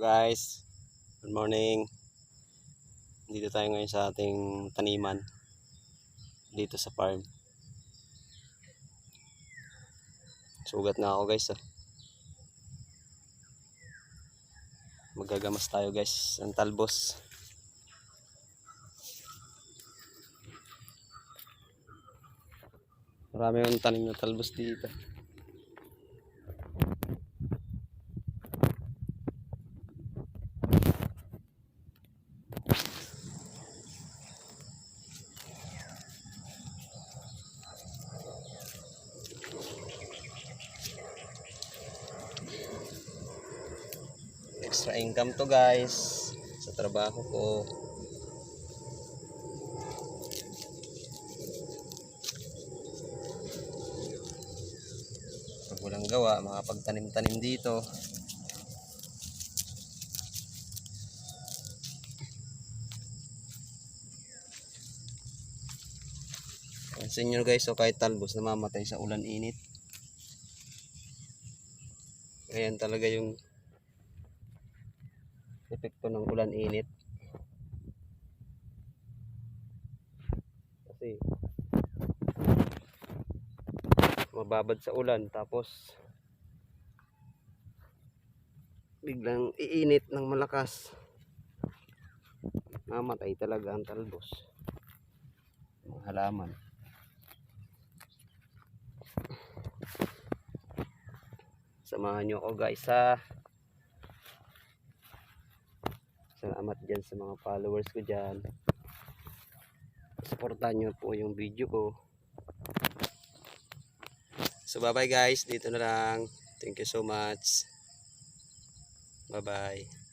Guys, good morning. Dito tayo ngayon sa ating taniman dito sa farm. Sugat na ako guys. Magagamas tayo guys ng talbos. Marami yung tanim na talbos dito. Extra income to guys sa trabaho ko. Pag walang gawa, makapagtanim-tanim dito. Pansin nyo guys, so kahit talbos namamatay sa ulan init. Ayan talaga yung epekto ng ulan init. Kasi mababad sa ulan tapos biglang iinit ng malakas. Mamatay talaga ang talbos. Mga halaman. Samahan nyo ako guys ha. Salamat dyan sa mga followers ko dyan. Supportan nyo po yung video ko. So bye bye guys. Dito na lang. Thank you so much. Bye bye.